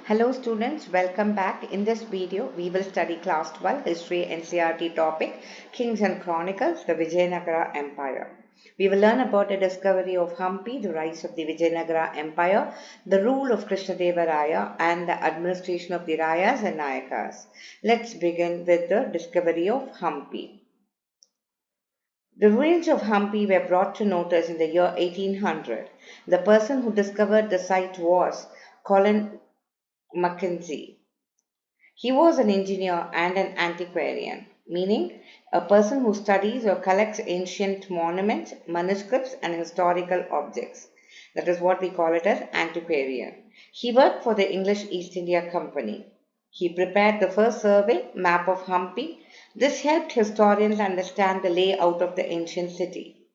Hello students, welcome back. In this video, we will study class 12 history NCERT topic Kings and Chronicles, the Vijayanagara Empire. We will learn about the discovery of Hampi, the rise of the Vijayanagara Empire, the rule of Krishnadeva Raya and the administration of the Rayas and Nayakas. Let's begin with the discovery of Hampi. The ruins of Hampi were brought to notice in the year 1800. The person who discovered the site was Colin Mackenzie. He was an engineer and an antiquarian, meaning a person who studies or collects ancient monuments, manuscripts, and historical objects. That is what we call it as antiquarian. He worked for the English East India Company. He prepared the first survey map of Hampi. This helped historians understand the layout of the ancient city.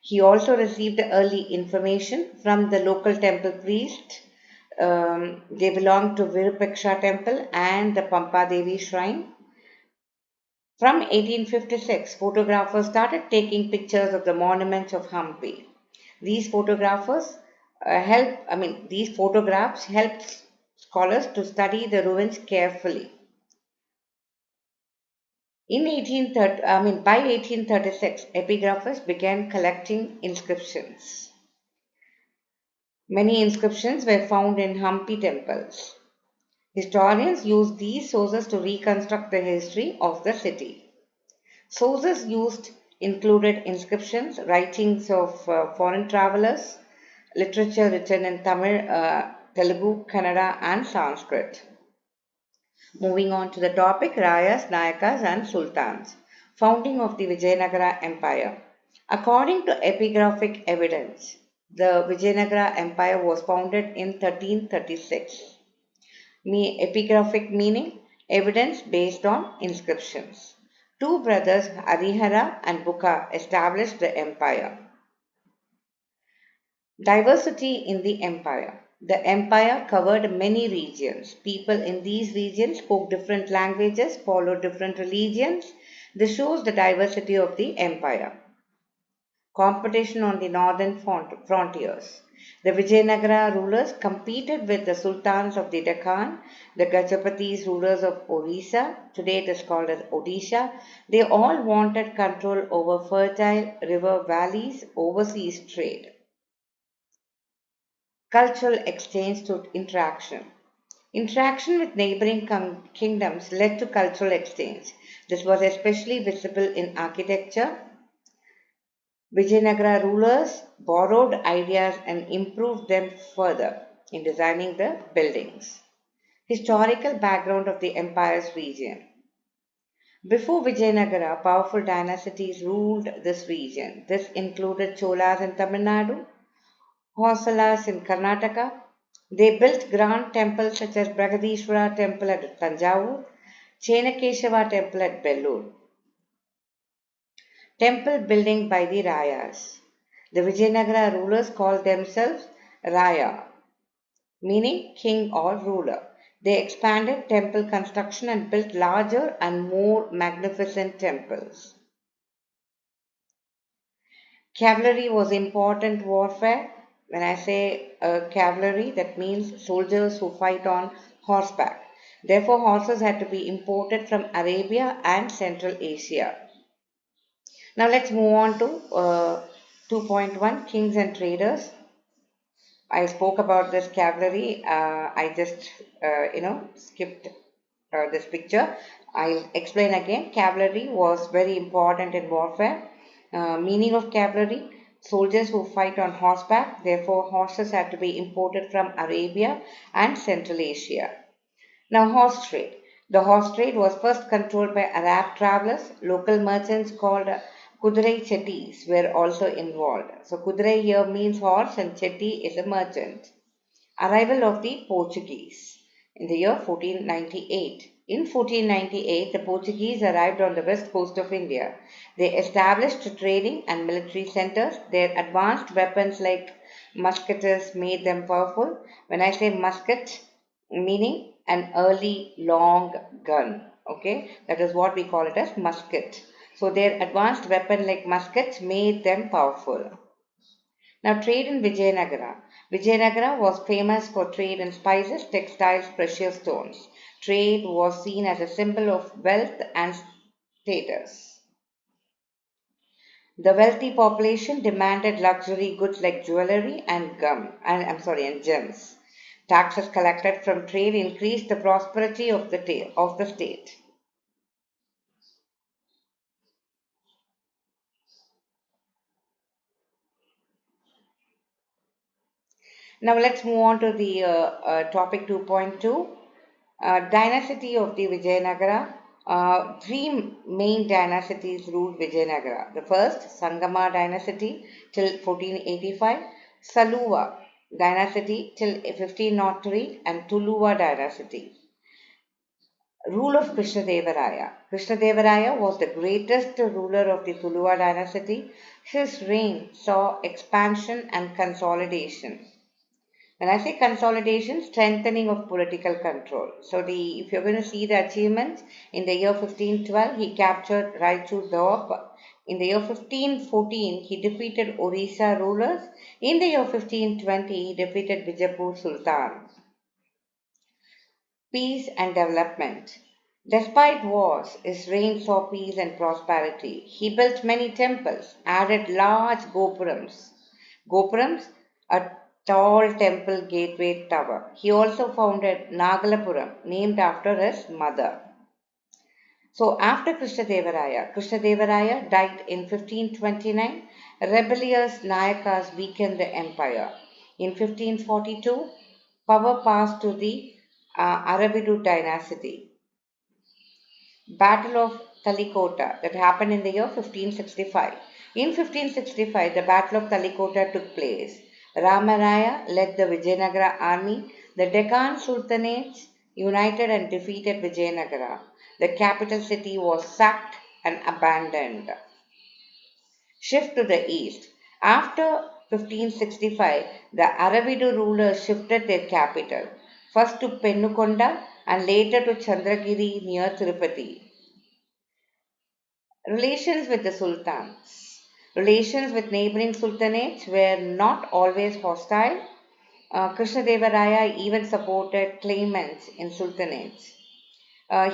He also received early information from the local temple priest. They belonged to Virupaksha temple and the Pampa Devi shrine. From 1856, photographers started taking pictures of the monuments of Hampi. These photographs helped scholars to study the ruins carefully. By 1836, epigraphers began collecting inscriptions. Many inscriptions were found in Hampi temples. Historians used these sources to reconstruct the history of the city. Sources used included inscriptions, writings of foreign travelers, literature written in Tamil, Telugu, Kannada, and Sanskrit. Moving on to the topic, Rayas, Nayakas, and Sultans. Founding of the Vijayanagara Empire. According to epigraphic evidence, the Vijayanagara Empire was founded in 1336. Epigraphic meaning evidence based on inscriptions. Two brothers, Harihara and Bukka, established the empire. Diversity in the empire. The empire covered many regions. People in these regions spoke different languages, followed different religions. This shows the diversity of the empire. Competition on the northern frontiers. The Vijayanagara rulers competed with the sultans of the Deccan, the Gajapatis, rulers of Orissa, today it is called as Odisha. They all wanted control over fertile river valleys, overseas trade. Cultural exchange to interaction. Interaction with neighboring kingdoms led to cultural exchange. This was especially visible in architecture. Vijayanagara rulers borrowed ideas and improved them further in designing the buildings. Historical background of the empire's region. Before Vijayanagara, powerful dynasties ruled this region. This included Cholas in Tamil Nadu, Hoysalas in Karnataka. They built grand temples such as Bragadishwara temple at Tanjavur, Chenakeshava temple at Bellur. Temple building by the Rayas. The Vijayanagara rulers called themselves Raya, meaning king or ruler. They expanded temple construction and built larger and more magnificent temples. Cavalry was important warfare. When I say cavalry, that means soldiers who fight on horseback. Therefore, horses had to be imported from Arabia and Central Asia. Now let's move on to 2.1 Kings and Traders. I spoke about this cavalry. I just skipped this picture. I'll explain again. Cavalry was very important in warfare. Meaning of cavalry: soldiers who fight on horseback. Therefore, horses had to be imported from Arabia and Central Asia. Now, horse trade. The horse trade was first controlled by Arab travelers. Local merchants called Kudurai Chettis were also involved. So, Kudurai here means horse and Chetti is a merchant. Arrival of the Portuguese in the year 1498. In 1498, the Portuguese arrived on the west coast of India. They established trading and military centers. Their advanced weapons like musketeers made them powerful. When I say musket, meaning an early long gun. Okay, that is what we call it as musket. So their advanced weapon like muskets made them powerful. Now, trade in Vijayanagara. Vijayanagara was famous for trade in spices, textiles, precious stones. Trade was seen as a symbol of wealth and status. The wealthy population demanded luxury goods like jewelry and and gems. Taxes collected from trade increased the prosperity of the state. Now let's move on to the topic 2.2, dynasty of the Vijayanagara. Three main dynasties ruled Vijayanagara. The first, Sangama dynasty till 1485, Saluva dynasty till 1503, and Tuluva dynasty. Rule of Krishnadeva Raya. Krishnadeva Raya was the greatest ruler of the Tuluva dynasty. His reign saw expansion and consolidation. When I say consolidation, strengthening of political control. So if you're going to see the achievements, in the year 1512, he captured Raichur Dawab. In the year 1514, he defeated Orissa rulers. In the year 1520, he defeated Bijapur Sultan. Peace and development. Despite wars, his reign saw peace and prosperity. He built many temples, added large gopurams. Gopurams, a tall temple gateway tower. He also founded Nagalapuram, named after his mother. So after Krishnadeva Raya died in 1529. Rebellious Nayakas weakened the empire. In 1542, power passed to the Arabidu dynasty. Battle of Talikota that happened in the year 1565. In 1565, the Battle of Talikota took place. Ramaraya led the Vijayanagara army. The Deccan Sultanates united and defeated Vijayanagara. The capital city was sacked and abandoned. Shift to the east. After 1565, the Aravidu rulers shifted their capital, first to Pennukonda and later to Chandragiri near Tirupati. Relations with the sultans. Relations with neighboring sultanates were not always hostile. Krishnadeva Raya even supported claimants in sultanates.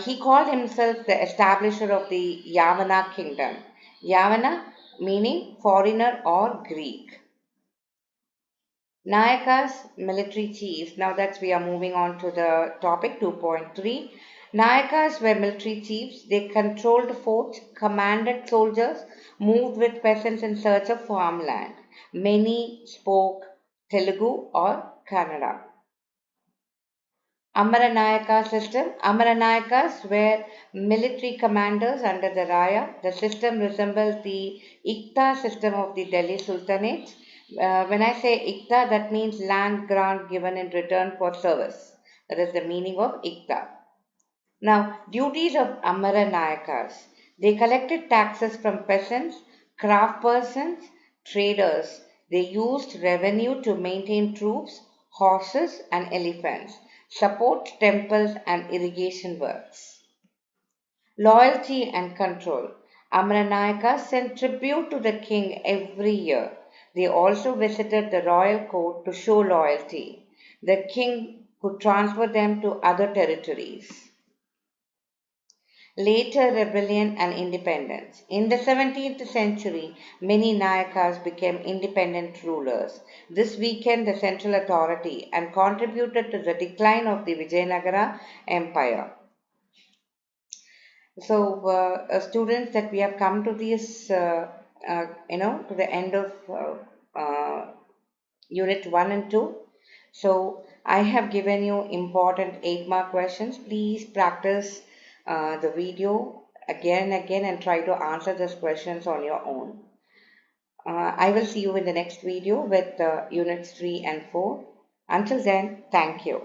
He called himself the establisher of the Yavana kingdom. Yavana meaning foreigner or Greek. Nayakas, military chiefs. Now that we are moving on to the topic 2.3. Nayakas were military chiefs. They controlled forts, commanded soldiers, moved with peasants in search of farmland. Many spoke Telugu or Kannada. Amaranayaka system. Amaranayakas were military commanders under the Raya. The system resembles the Ikta system of the Delhi Sultanate. When I say Ikta, that means land grant given in return for service. That is the meaning of Ikta. Now, duties of Amaranayakas. They collected taxes from peasants, craft persons, traders. They used revenue to maintain troops, horses, and elephants, support temples and irrigation works. Loyalty and control. Amaranayakas sent tribute to the king every year. They also visited the royal court to show loyalty. The king could transfer them to other territories. Later rebellion and independence. In the 17th century, many Nayakas became independent rulers. This weakened the central authority and contributed to the decline of the Vijayanagara Empire. So, students, that we have come to this, to the end of Unit 1 and 2. So, I have given you important 8-mark questions. Please practice the video again and again and try to answer these questions on your own. I will see you in the next video with Units 3 and 4. Until then, thank you.